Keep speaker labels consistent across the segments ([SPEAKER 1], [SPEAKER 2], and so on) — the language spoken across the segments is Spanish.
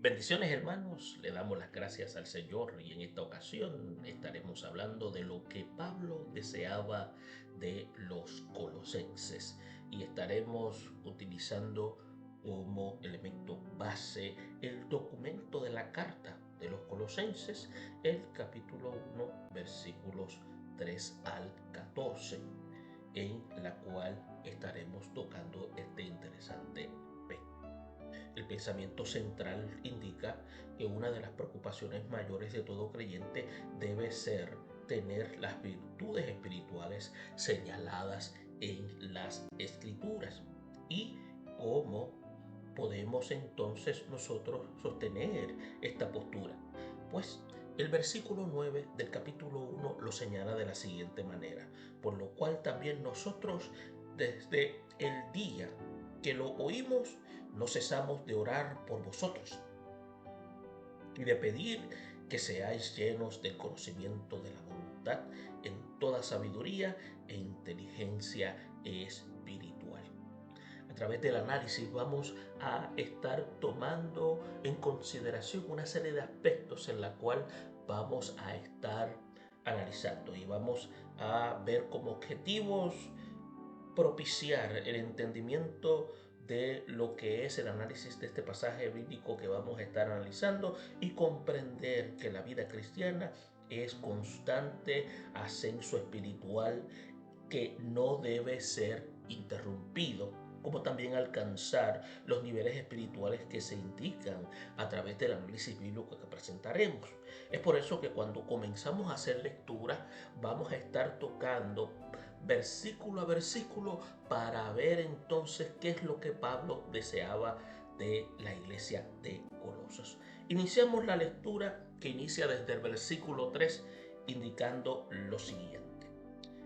[SPEAKER 1] Bendiciones hermanos, le damos las gracias al Señor y en esta ocasión estaremos hablando de lo que Pablo deseaba de los colosenses y estaremos utilizando como elemento base el documento de la carta de los colosenses, el capítulo 1, versículos 3 al 14, en la cual estaremos tocando este interesante aspecto. El pensamiento central indica que una de las preocupaciones mayores de todo creyente debe ser tener las virtudes espirituales señaladas en las Escrituras. ¿Y cómo podemos entonces nosotros sostener esta postura? Pues el versículo 9 del capítulo 1 lo señala de la siguiente manera, por lo cual también nosotros desde el día que lo oímos no cesamos de orar por vosotros y de pedir que seáis llenos del conocimiento de la voluntad en toda sabiduría e inteligencia espiritual. A través del análisis vamos a estar tomando en consideración una serie de aspectos en la cual vamos a estar analizando y vamos a ver como objetivos propiciar el entendimiento de lo que es el análisis de este pasaje bíblico que vamos a estar analizando y comprender que la vida cristiana es constante ascenso espiritual que no debe ser interrumpido, como también alcanzar los niveles espirituales que se indican a través del análisis bíblico que presentaremos. Es por eso que cuando comenzamos a hacer lectura vamos a estar tocando versículo a versículo para ver entonces qué es lo que Pablo deseaba de la iglesia de Colosas. Iniciamos la lectura que inicia desde el versículo 3 indicando lo siguiente.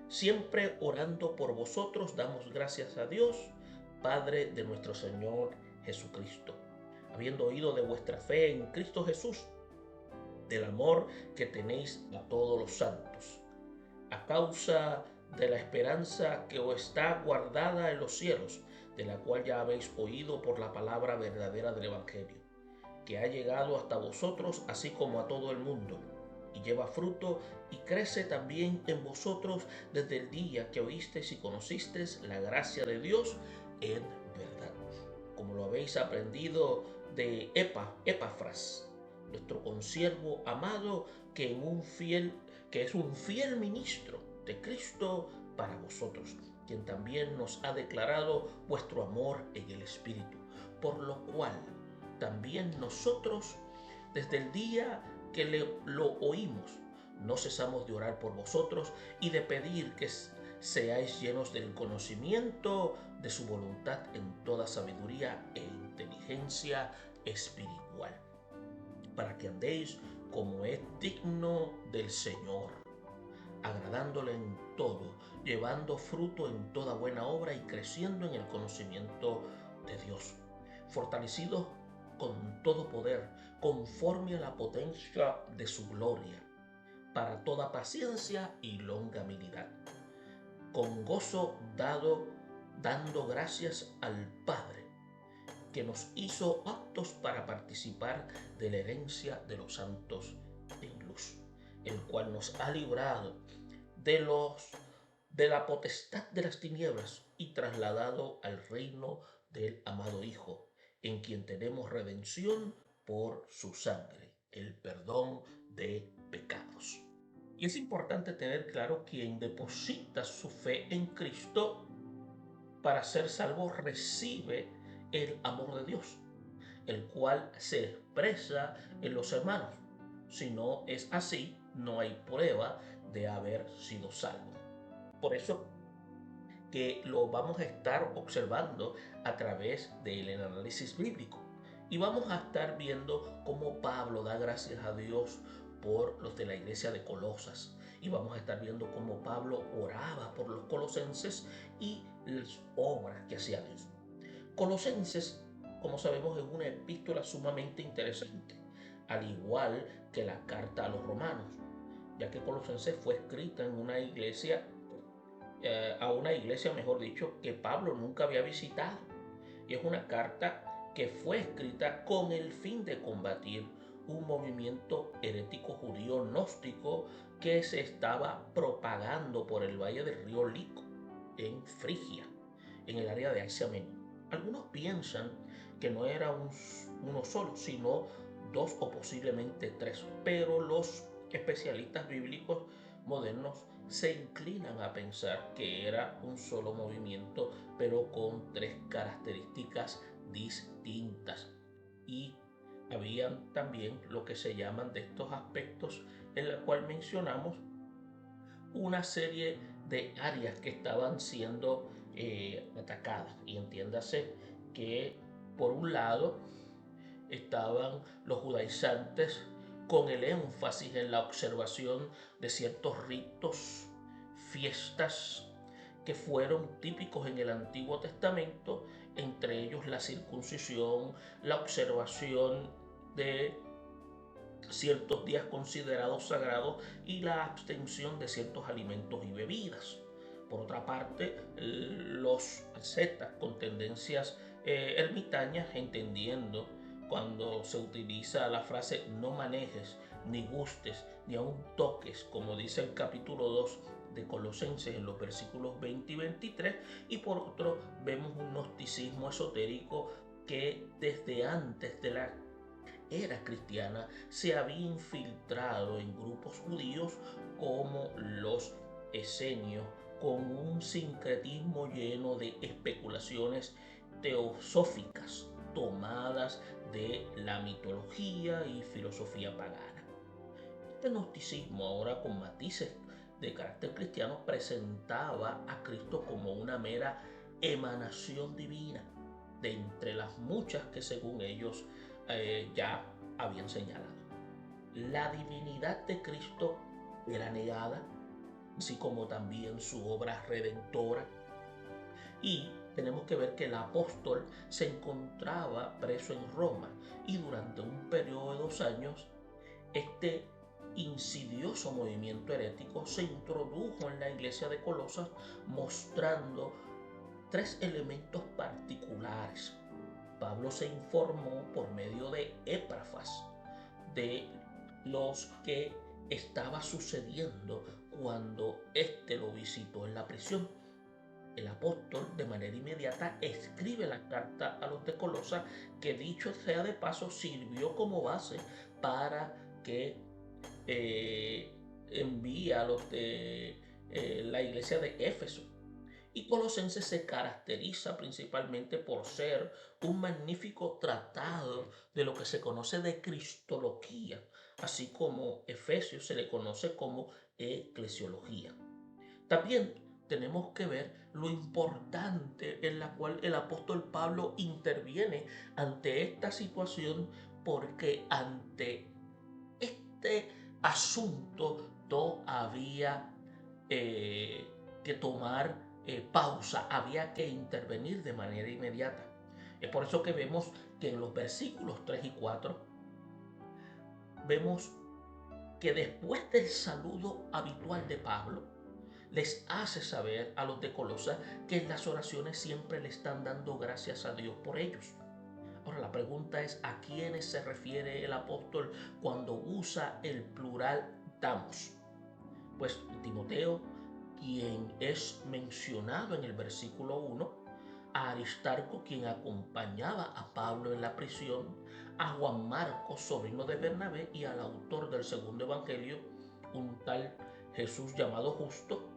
[SPEAKER 1] Siempre orando por vosotros damos gracias a Dios, Padre de nuestro Señor Jesucristo, habiendo oído de vuestra fe en Cristo Jesús, del amor que tenéis a todos los santos, a causa de la esperanza que os está guardada en los cielos, de la cual ya habéis oído por la palabra verdadera del Evangelio, que ha llegado hasta vosotros así como a todo el mundo, y lleva fruto y crece también en vosotros desde el día que oísteis y conocisteis la gracia de Dios en verdad, como lo habéis aprendido de Epafras, nuestro consiervo amado, que es un fiel ministro de Cristo para vosotros, quien también nos ha declarado vuestro amor en el Espíritu, por lo cual también nosotros, desde el día que lo oímos, no cesamos de orar por vosotros y de pedir que seáis llenos del conocimiento de su voluntad en toda sabiduría e inteligencia espiritual, para que andéis como es digno del Señor, agradándole en todo, llevando fruto en toda buena obra y creciendo en el conocimiento de Dios, fortalecidos con todo poder, conforme a la potencia de su gloria, para toda paciencia y longanimidad, con gozo dando gracias al Padre, que nos hizo aptos para participar de la herencia de los santos en luz, el cual nos ha librado de la potestad de las tinieblas y trasladado al reino del amado Hijo, en quien tenemos redención por su sangre, el perdón de pecados. Y es importante tener claro que quien deposita su fe en Cristo para ser salvo recibe el amor de Dios, el cual se expresa en los hermanos. Si no es así, no hay prueba de haber sido salvo. Por eso que lo vamos a estar observando a través del análisis bíblico. Y vamos a estar viendo cómo Pablo da gracias a Dios por los de la iglesia de Colosas. Y vamos a estar viendo cómo Pablo oraba por los colosenses y las obras que hacía Dios. Colosenses, como sabemos, es una epístola sumamente interesante, al igual que la carta a los romanos, ya que Colosenses fue escrita en una iglesia, mejor dicho, que Pablo nunca había visitado. Y es una carta que fue escrita con el fin de combatir un movimiento herético judío gnóstico que se estaba propagando por el valle del río Lico, en Frigia, en el área de Asia Menor. Algunos piensan que no era uno solo, sino dos o posiblemente tres, pero los especialistas bíblicos modernos se inclinan a pensar que era un solo movimiento, pero con tres características distintas. Y habían también lo que se llaman de estos aspectos en la cual mencionamos una serie de áreas que estaban siendo atacadas. Y entiéndase que por un lado estaban los judaizantes con el énfasis en la observación de ciertos ritos, fiestas que fueron típicos en el Antiguo Testamento, entre ellos la circuncisión, la observación de ciertos días considerados sagrados y la abstención de ciertos alimentos y bebidas. Por otra parte, los ascetas con tendencias ermitañas, entendiendo cuando se utiliza la frase no manejes, ni gustes, ni aun toques, como dice el capítulo 2 de Colosenses en los versículos 20 y 23, y por otro vemos un gnosticismo esotérico que desde antes de la era cristiana se había infiltrado en grupos judíos como los esenios, con un sincretismo lleno de especulaciones teosóficas tomadas de la mitología y filosofía pagana. Este gnosticismo, ahora con matices de carácter cristiano, presentaba a Cristo como una mera emanación divina de entre las muchas que según ellos ya habían señalado. La divinidad de Cristo era negada, así como también su obra redentora. Y tenemos que ver que el apóstol se encontraba preso en Roma y durante un periodo de 2 años este insidioso movimiento herético se introdujo en la iglesia de Colosas mostrando 3 elementos particulares. Pablo se informó por medio de Epafras de los que estaba sucediendo cuando éste lo visitó en la prisión. El apóstol de manera inmediata escribe la carta a los de Colosas, que dicho sea de paso sirvió como base para que envíe a los de la iglesia de Éfeso. Y Colosenses se caracteriza principalmente por ser un magnífico tratado de lo que se conoce de cristología, así como Efesios se le conoce como eclesiología. También tenemos que ver lo importante en la cual el apóstol Pablo interviene ante esta situación, porque ante este asunto no había que tomar pausa, había que intervenir de manera inmediata. Es por eso que vemos que en los versículos 3 y 4 vemos que después del saludo habitual de Pablo, les hace saber a los de Colosas que en las oraciones siempre le están dando gracias a Dios por ellos. Ahora la pregunta es, ¿a quiénes se refiere el apóstol cuando usa el plural damos? Pues Timoteo, quien es mencionado en el versículo 1, a Aristarco, quien acompañaba a Pablo en la prisión, a Juan Marcos, sobrino de Bernabé, y al autor del segundo evangelio, un tal Jesús llamado Justo,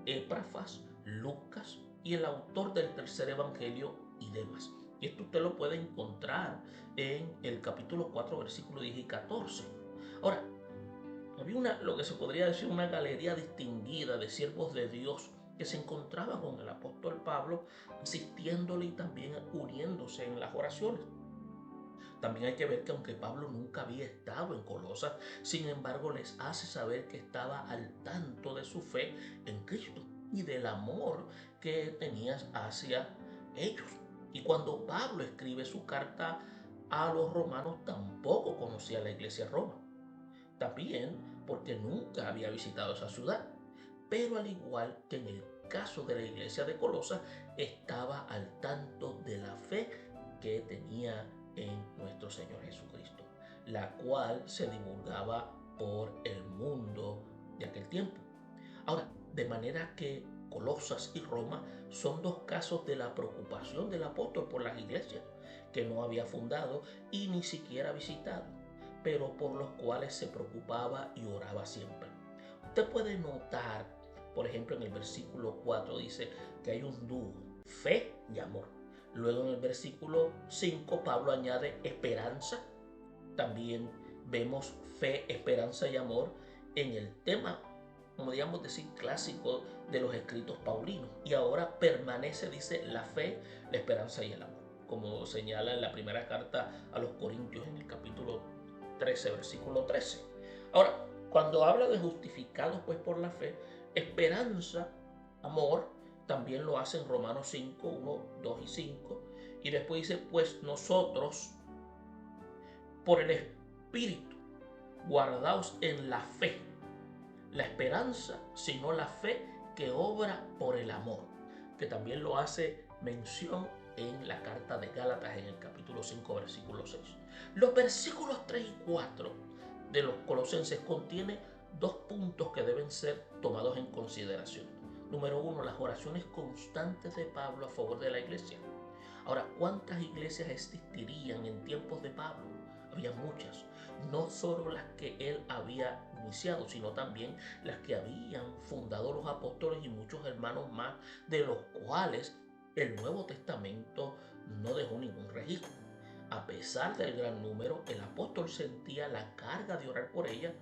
[SPEAKER 1] Epafras, Lucas y el autor del tercer evangelio y demás. Y esto usted lo puede encontrar en el capítulo 4, versículos 10 y 14. Ahora, había lo que se podría decir una galería distinguida de siervos de Dios que se encontraban con el apóstol Pablo, asistiéndole y también uniéndose en las oraciones. También hay que ver que aunque Pablo nunca había estado en Colosas, sin embargo les hace saber que estaba al tanto de su fe en Cristo y del amor que tenías hacia ellos. Y cuando Pablo escribe su carta a los romanos, tampoco conocía la iglesia de Roma. También porque nunca había visitado esa ciudad. Pero al igual que en el caso de la iglesia de Colosas, estaba al tanto de la fe que tenía en nuestro Señor Jesucristo, la cual se divulgaba por el mundo de aquel tiempo. Ahora, de manera que Colosas y Roma son dos casos de la preocupación del apóstol por las iglesias que no había fundado y ni siquiera visitado, pero por los cuales se preocupaba y oraba siempre. Usted puede notar, por ejemplo, en el versículo 4 dice que hay un dúo, fe y amor. Luego en el versículo 5 Pablo añade esperanza. También vemos fe, esperanza y amor en el tema, podríamos decir, clásico de los escritos paulinos. Y ahora permanece, dice, la fe, la esperanza y el amor, como señala en la primera carta a los Corintios en el capítulo 13, versículo 13. Ahora, cuando habla de justificados pues por la fe, esperanza, amor, también lo hace en Romanos 5, 1, 2 y 5. Y después dice, pues nosotros, por el Espíritu, guardaos en la fe, la esperanza, sino la fe que obra por el amor, que también lo hace mención en la carta de Gálatas en el capítulo 5, versículo 6. Los versículos 3 y 4 de los Colosenses contiene dos puntos que deben ser tomados en consideración. Número uno, las oraciones constantes de Pablo a favor de la iglesia. Ahora, ¿cuántas iglesias existirían en tiempos de Pablo? Había muchas, no solo las que él había iniciado, sino también las que habían fundado los apóstoles y muchos hermanos más, de los cuales el Nuevo Testamento no dejó ningún registro. A pesar del gran número, el apóstol sentía la carga de orar por ella.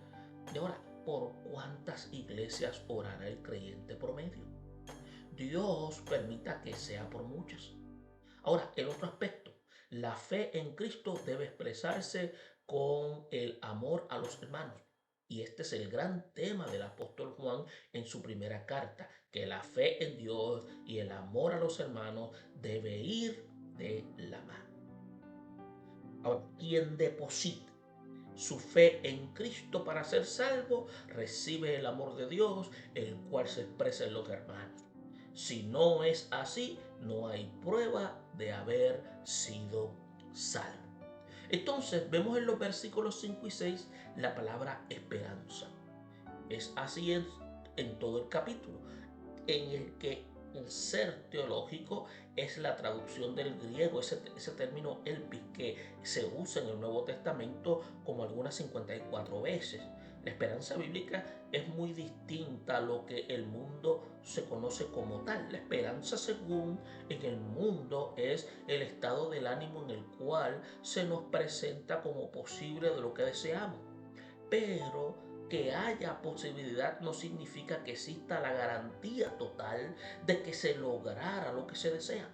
[SPEAKER 1] Y ahora, ¿por cuántas iglesias orará el creyente promedio? Dios permita que sea por muchas. Ahora, el otro aspecto, la fe en Cristo debe expresarse con el amor a los hermanos. Y este es el gran tema del apóstol Juan en su primera carta, que la fe en Dios y el amor a los hermanos debe ir de la mano. Ahora, quien deposite su fe en Cristo para ser salvo, recibe el amor de Dios, el cual se expresa en los hermanos. Si no es así, no hay prueba de haber sido salvo. Entonces, vemos en los versículos 5 y 6 la palabra esperanza. Es así en todo el capítulo, en el que el ser teológico es la traducción del griego, ese término elpis que se usa en el Nuevo Testamento como algunas 54 veces. La esperanza bíblica es muy distinta a lo que el mundo se conoce como tal. La esperanza, según en el mundo, es el estado del ánimo en el cual se nos presenta como posible de lo que deseamos. Pero que haya posibilidad no significa que exista la garantía total de que se lograra lo que se desea.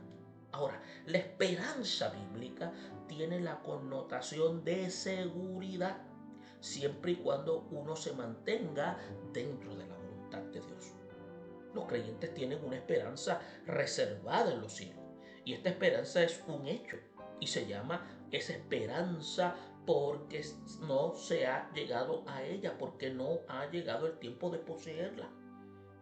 [SPEAKER 1] Ahora, la esperanza bíblica tiene la connotación de seguridad, siempre y cuando uno se mantenga dentro de la voluntad de Dios. Los creyentes tienen una esperanza reservada en los cielos, y esta esperanza es un hecho, y se llama esa esperanza porque no se ha llegado a ella, porque no ha llegado el tiempo de poseerla.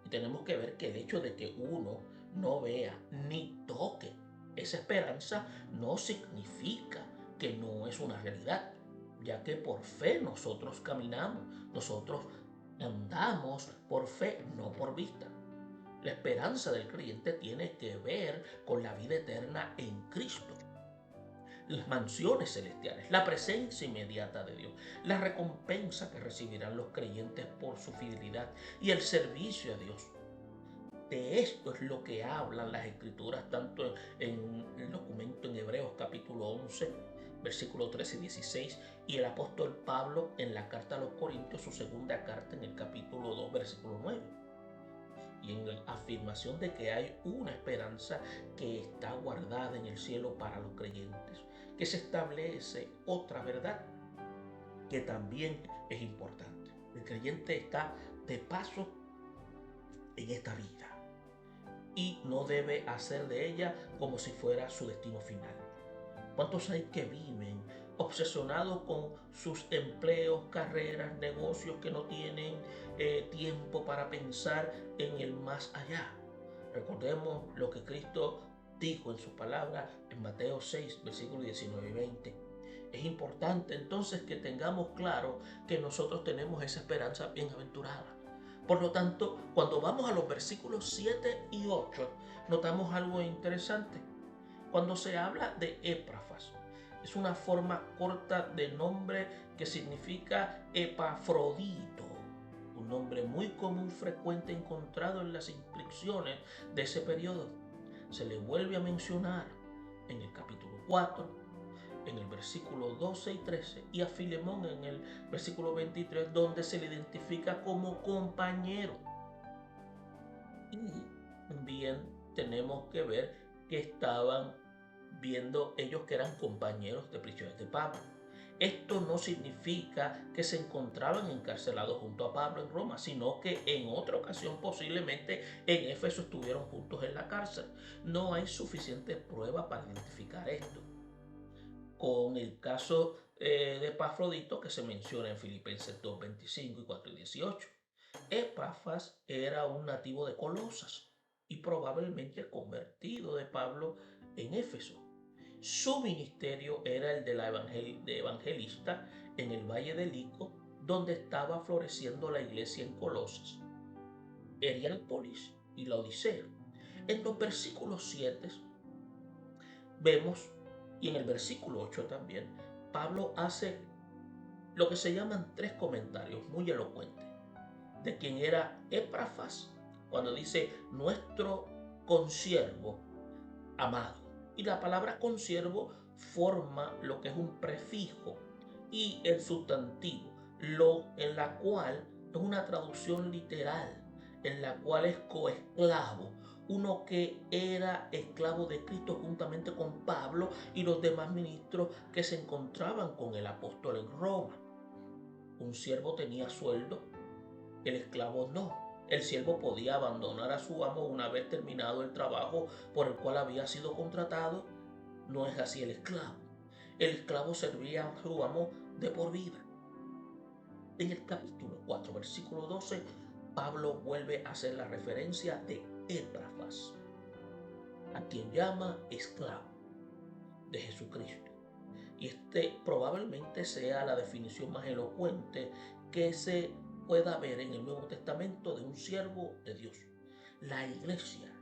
[SPEAKER 1] Y tenemos que ver que el hecho de que uno no vea ni toque esa esperanza no significa que no es una realidad, ya que por fe nosotros caminamos, nosotros andamos por fe, no por vista. La esperanza del creyente tiene que ver con la vida eterna en Cristo, las mansiones celestiales, la presencia inmediata de Dios, la recompensa que recibirán los creyentes por su fidelidad y el servicio a Dios. De esto es lo que hablan las escrituras, tanto en el documento en Hebreos capítulo 11, versículos 13 y 16, y el apóstol Pablo en la carta a los Corintios, su segunda carta en el capítulo 2, versículo 9. Y en la afirmación de que hay una esperanza que está guardada en el cielo para los creyentes, que se establece otra verdad que también es importante. El creyente está de paso en esta vida y no debe hacer de ella como si fuera su destino final. ¿Cuántos hay que viven obsesionados con sus empleos, carreras, negocios, que no tienen tiempo para pensar en el más allá? Recordemos lo que Cristo dijo en su palabra en Mateo 6, versículos 19 y 20. Es importante entonces que tengamos claro que nosotros tenemos esa esperanza bienaventurada. Por lo tanto, cuando vamos a los versículos 7 y 8, notamos algo interesante. Cuando se habla de Epafras, es una forma corta de nombre que significa Epafrodito, un nombre muy común, frecuente, encontrado en las inscripciones de ese periodo. Se le vuelve a mencionar en el capítulo 4, en el versículo 12 y 13, y a Filemón en el versículo 23, donde se le identifica como compañero. Y bien tenemos que ver que estaban viendo ellos que eran compañeros de prisiones de Pablo. Esto no significa que se encontraban encarcelados junto a Pablo en Roma, sino que en otra ocasión posiblemente en Éfeso estuvieron juntos en la cárcel. No hay suficiente prueba para identificar esto. Con el caso de Epafrodito que se menciona en Filipenses 2, 25 y 4 y 18. Epafras era un nativo de Colosas y probablemente convertido de Pablo en Éfeso. Su ministerio era el de evangelista en el valle de Lico, donde estaba floreciendo la iglesia en Colosas, Hierápolis y la Odisea. En los versículos 7 vemos, y en el versículo 8 también, Pablo hace lo que se llaman 3 comentarios muy elocuentes de quien era Epafras cuando dice nuestro consiervo amado. Y la palabra consiervo forma lo que es un prefijo y el sustantivo, en la cual es una traducción literal, en la cual es coesclavo, uno que era esclavo de Cristo juntamente con Pablo y los demás ministros que se encontraban con el apóstol en Roma. Un siervo tenía sueldo, el esclavo no. El siervo podía abandonar a su amo una vez terminado el trabajo por el cual había sido contratado. No es así el esclavo. El esclavo servía a su amo de por vida. En el capítulo 4, versículo 12, Pablo vuelve a hacer la referencia de Epafras, a quien llama esclavo de Jesucristo. Y este probablemente sea la definición más elocuente que se pueda ver en el Nuevo Testamento de un siervo de Dios. La iglesia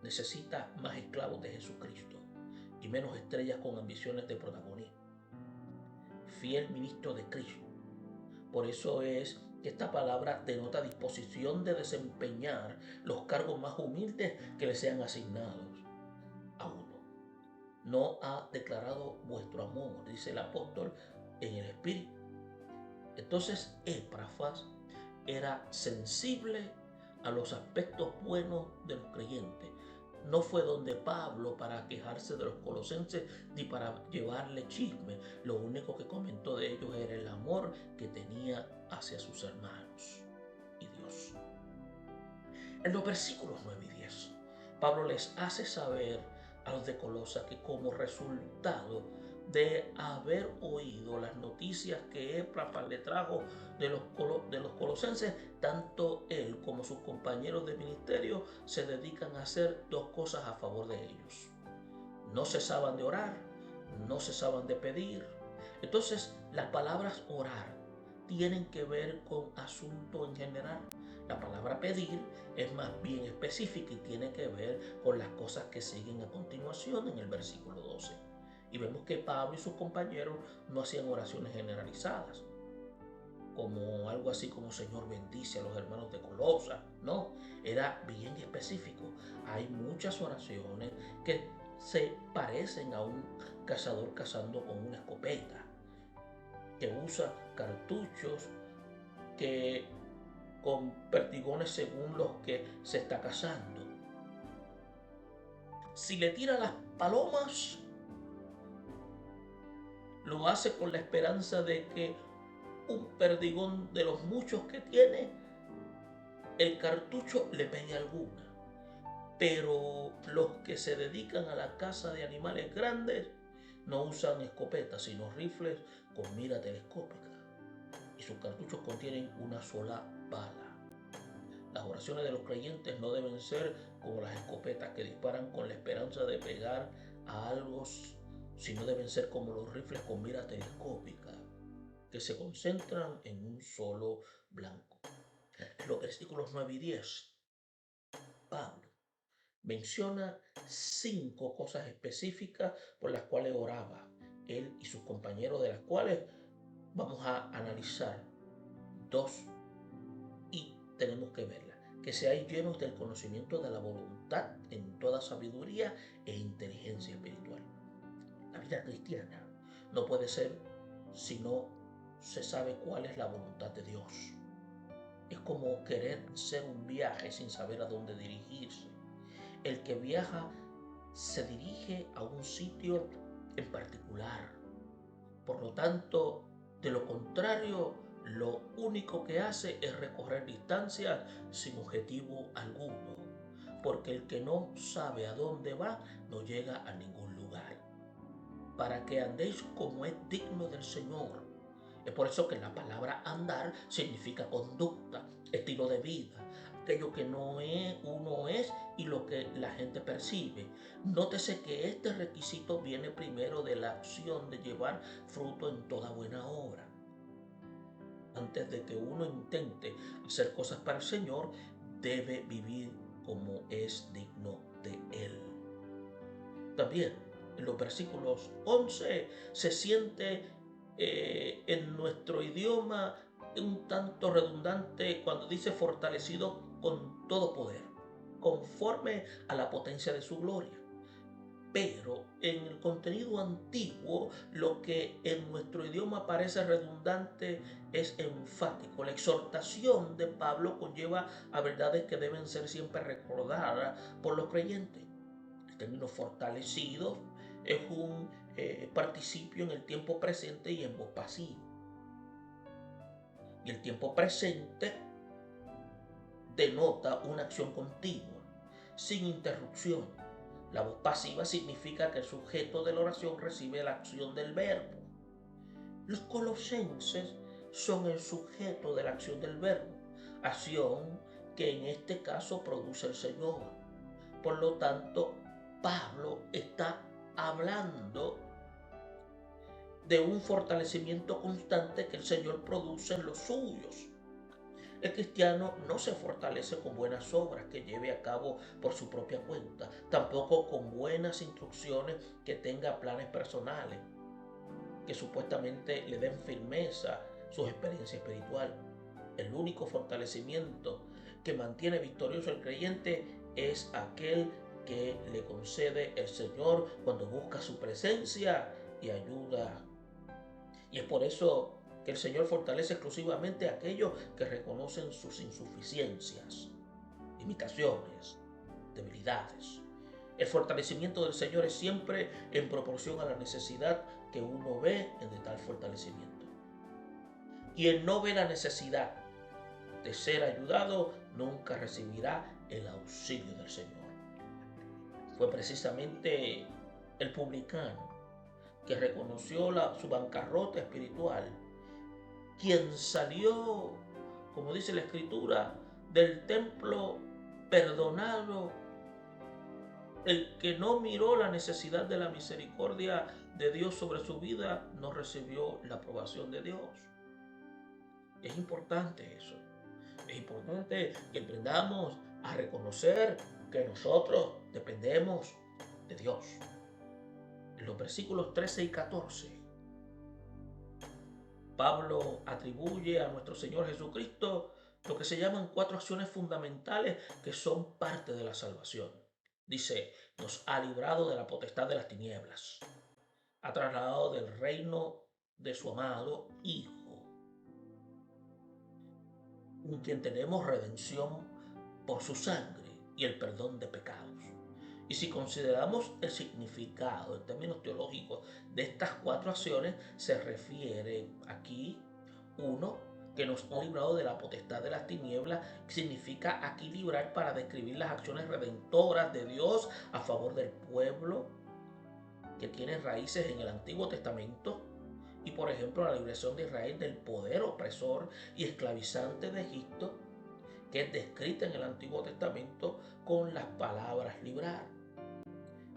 [SPEAKER 1] necesita más esclavos de Jesucristo y menos estrellas con ambiciones de protagonismo. Fiel ministro de Cristo. Por eso es que esta palabra denota disposición de desempeñar los cargos más humildes que le sean asignados a uno. No ha declarado vuestro amor, dice el apóstol, en el Espíritu. Entonces Epafras era sensible a los aspectos buenos de los creyentes. No fue donde Pablo para quejarse de los colosenses ni para llevarle chisme. Lo único que comentó de ellos era el amor que tenía hacia sus hermanos y Dios. En los versículos 9 y 10, Pablo les hace saber a los de Colosas que como resultado de haber oído las noticias que Epafras le trajo de los colosenses, tanto él como sus compañeros de ministerio se dedican a hacer 2 cosas a favor de ellos. No cesaban de orar, no cesaban de pedir. Entonces, las palabras orar tienen que ver con asunto en general. La palabra pedir es más bien específica y tiene que ver con las cosas que siguen a continuación en el versículo 12. Y vemos que Pablo y sus compañeros no hacían oraciones generalizadas, como algo así como Señor bendice a los hermanos de Colosas. No, era bien específico. Hay muchas oraciones que se parecen a un cazador cazando con una escopeta, que usa cartuchos que con perdigones según los que se está cazando. Si le tira las palomas, lo hace con la esperanza de que un perdigón de los muchos que tiene, el cartucho le pegue alguna. Pero los que se dedican a la caza de animales grandes no usan escopetas, sino rifles con mira telescópica. Y sus cartuchos contienen una sola bala. Las oraciones de los creyentes no deben ser como las escopetas que disparan con la esperanza de pegar a algo, sino deben ser como los rifles con mira telescópica, que se concentran en un solo blanco. En los versículos 9 y 10, Pablo menciona 5 cosas específicas por las cuales oraba él y sus compañeros, de las cuales vamos a analizar 2 y tenemos que verlas. Que seáis llenos del conocimiento de la voluntad en toda sabiduría e inteligencia espiritual. La vida cristiana no puede ser si no se sabe cuál es la voluntad de Dios. Es como querer hacer un viaje sin saber a dónde dirigirse. El que viaja se dirige a un sitio en particular. Por lo tanto, de lo contrario, lo único que hace es recorrer distancias sin objetivo alguno, porque el que no sabe a dónde va no llega a ningún lugar. Para que andéis como es digno del Señor. Es por eso que la palabra andar significa conducta, estilo de vida, aquello que no es, uno es y lo que la gente percibe. Nótese que este requisito viene primero de la acción de llevar fruto en toda buena obra. Antes de que uno intente hacer cosas para el Señor, debe vivir como es digno de Él. También en los versículos 11 se siente en nuestro idioma un tanto redundante cuando dice fortalecido con todo poder, conforme a la potencia de su gloria. Pero en el contenido antiguo, lo que en nuestro idioma parece redundante es enfático. La exhortación de Pablo conlleva a verdades que deben ser siempre recordadas por los creyentes. El término fortalecido es un participio en el tiempo presente y en voz pasiva. Y el tiempo presente denota una acción continua, sin interrupción. La voz pasiva significa que el sujeto de la oración recibe la acción del verbo. Los colosenses son el sujeto de la acción del verbo, acción que en este caso produce el Señor. Por lo tanto, Pablo está hablando de un fortalecimiento constante que el Señor produce en los suyos. El cristiano no se fortalece con buenas obras que lleve a cabo por su propia cuenta, tampoco con buenas instrucciones que tenga planes personales, que supuestamente le den firmeza a su experiencia espiritual. El único fortalecimiento que mantiene victorioso al creyente es aquel que le concede el Señor cuando busca su presencia y ayuda. Y es por eso que el Señor fortalece exclusivamente a aquellos que reconocen sus insuficiencias, limitaciones, debilidades. El fortalecimiento del Señor es siempre en proporción a la necesidad que uno ve de tal fortalecimiento. Quien no ve la necesidad de ser ayudado nunca recibirá el auxilio del Señor. Fue precisamente el publicano que reconoció su bancarrota espiritual, quien salió, como dice la Escritura, del templo perdonado, el que no miró la necesidad de la misericordia de Dios sobre su vida, no recibió la aprobación de Dios. Es importante eso. Es importante que aprendamos a reconocer que nosotros dependemos de Dios. En los versículos 13 y 14, Pablo atribuye a nuestro Señor Jesucristo lo que se llaman 4 acciones fundamentales que son parte de la salvación. Dice, nos ha librado de la potestad de las tinieblas, ha trasladado del reino de su amado Hijo, en quien tenemos redención por su sangre y el perdón de pecados. Y si consideramos el significado en términos teológicos de estas 4 acciones, se refiere aquí, 1, que nos ha librado de la potestad de las tinieblas, significa aquí librar para describir las acciones redentoras de Dios a favor del pueblo que tiene raíces en el Antiguo Testamento. Y por ejemplo la liberación de Israel del poder opresor y esclavizante de Egipto, que es descrita en el Antiguo Testamento con las palabras librar.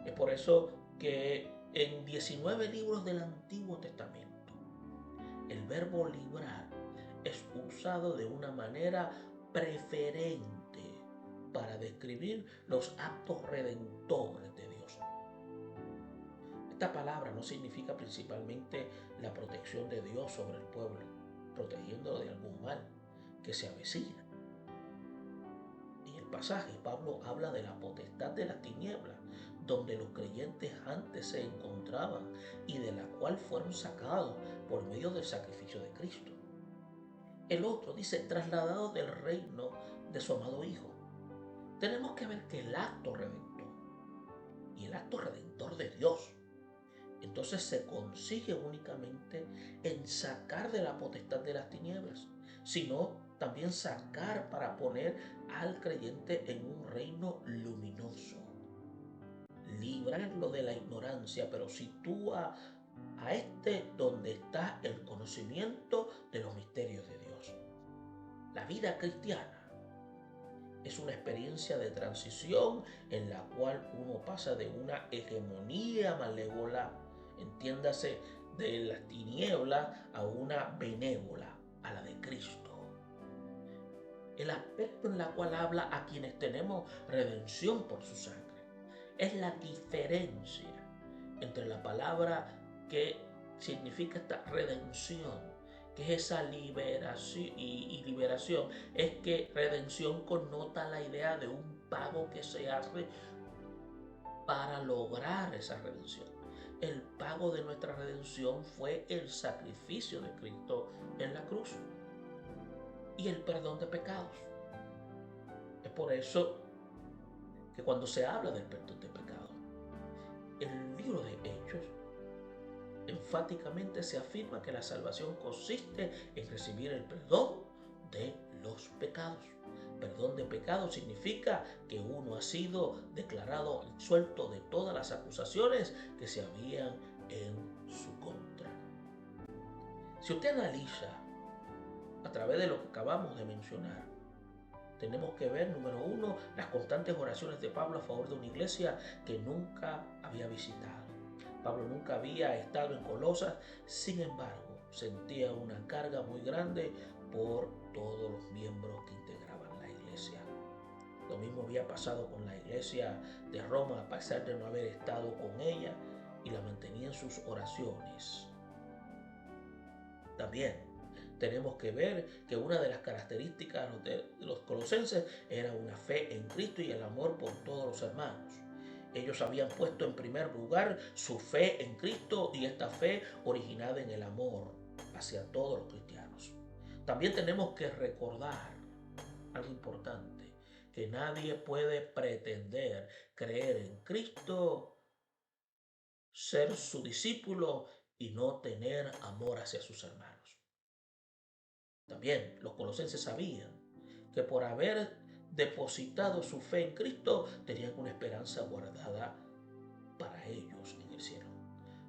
[SPEAKER 1] Es por eso que en 19 libros del Antiguo Testamento el verbo librar es usado de una manera preferente para describir los actos redentores de Dios. Esta palabra no significa principalmente la protección de Dios sobre el pueblo, protegiéndolo de algún mal que se avecina. En el pasaje, Pablo habla de la potestad de las tinieblas, donde los creyentes antes se encontraban y de la cual fueron sacados por medio del sacrificio de Cristo. El otro dice, trasladados del reino de su amado Hijo. Tenemos que ver que el acto redentor y el acto redentor de Dios entonces se consigue únicamente en sacar de la potestad de las tinieblas, sino también sacar para poner al creyente en un reino luminoso. Librarlo de la ignorancia, pero sitúa a este donde está el conocimiento de los misterios de Dios. La vida cristiana es una experiencia de transición en la cual uno pasa de una hegemonía malévola, entiéndase, de las tinieblas, a una benévola, a la de Cristo. El aspecto en el cual habla a quienes tenemos redención por su sangre es la diferencia entre la palabra que significa esta redención, que es esa liberación y liberación, es que redención connota la idea de un pago que se hace para lograr esa redención. El pago de nuestra redención fue el sacrificio de Cristo en la cruz y el perdón de pecados. Es por eso que cuando se habla del perdón de pecados, el libro de Hechos enfáticamente se afirma que la salvación consiste en recibir el perdón de los pecados. Perdón de pecados significa que uno ha sido declarado absuelto de todas las acusaciones que se habían en su contra. Si usted analiza a través de lo que acabamos de mencionar, tenemos que ver, número uno, las constantes oraciones de Pablo a favor de una iglesia que nunca había visitado. Pablo nunca había estado en Colosas, sin embargo, sentía una carga muy grande por todos los miembros que integraban la iglesia. Lo mismo había pasado con la iglesia de Roma, a pesar de no haber estado con ella, y la mantenía en sus oraciones. También tenemos que ver que una de las características de los colosenses era una fe en Cristo y el amor por todos los hermanos. Ellos habían puesto en primer lugar su fe en Cristo y esta fe originada en el amor hacia todos los cristianos. También tenemos que recordar algo importante, que nadie puede pretender creer en Cristo, ser su discípulo y no tener amor hacia sus hermanos. También los colosenses sabían que por haber depositado su fe en Cristo tenían una esperanza guardada para ellos en el cielo.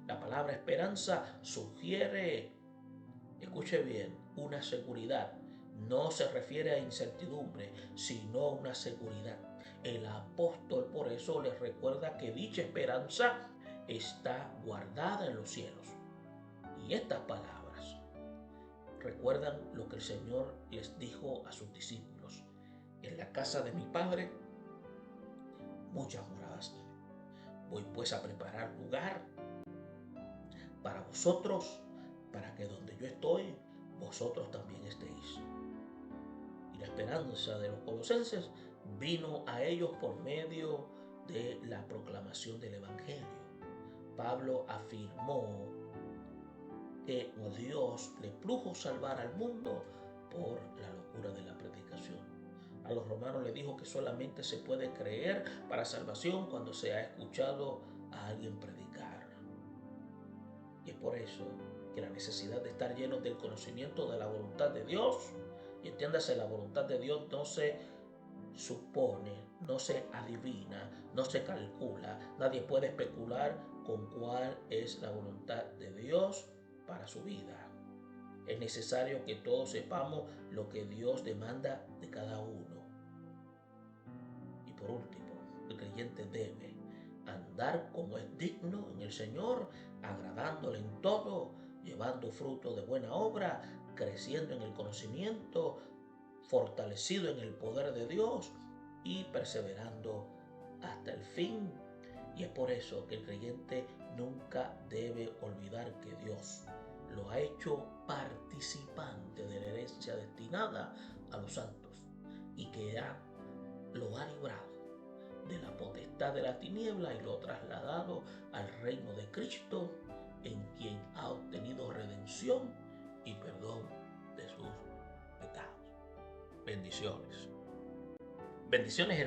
[SPEAKER 1] La palabra esperanza sugiere, escuche bien, una seguridad. No se refiere a incertidumbre, sino a una seguridad. El apóstol por eso les recuerda que dicha esperanza está guardada en los cielos. Y estas palabras recuerdan lo que el Señor les dijo a sus discípulos: en la casa de mi Padre muchas moradas hay. Voy pues a preparar lugar para vosotros, para que donde yo estoy, vosotros también estéis. Y la esperanza de los colosenses vino a ellos por medio de la proclamación del Evangelio. Pablo afirmó que a Dios le plugo salvar al mundo por la locura de la predicación. A los romanos le dijo que solamente se puede creer para salvación cuando se ha escuchado a alguien predicar. Y es por eso que la necesidad de estar llenos del conocimiento de la voluntad de Dios, y entiéndase, la voluntad de Dios no se supone, no se adivina, no se calcula. Nadie puede especular con cuál es la voluntad de Dios para su vida. Es necesario que todos sepamos lo que Dios demanda de cada uno. Y por último, el creyente debe andar como es digno en el Señor, agradándole en todo, llevando fruto de buena obra, creciendo en el conocimiento, fortalecido en el poder de Dios y perseverando hasta el fin. Y es por eso que el creyente nunca debe olvidar que Dios lo ha hecho participante de la herencia destinada a los santos y que lo ha librado de la potestad de la tiniebla y lo ha trasladado al reino de Cristo, en quien ha obtenido redención y perdón de sus pecados. Bendiciones. Bendiciones.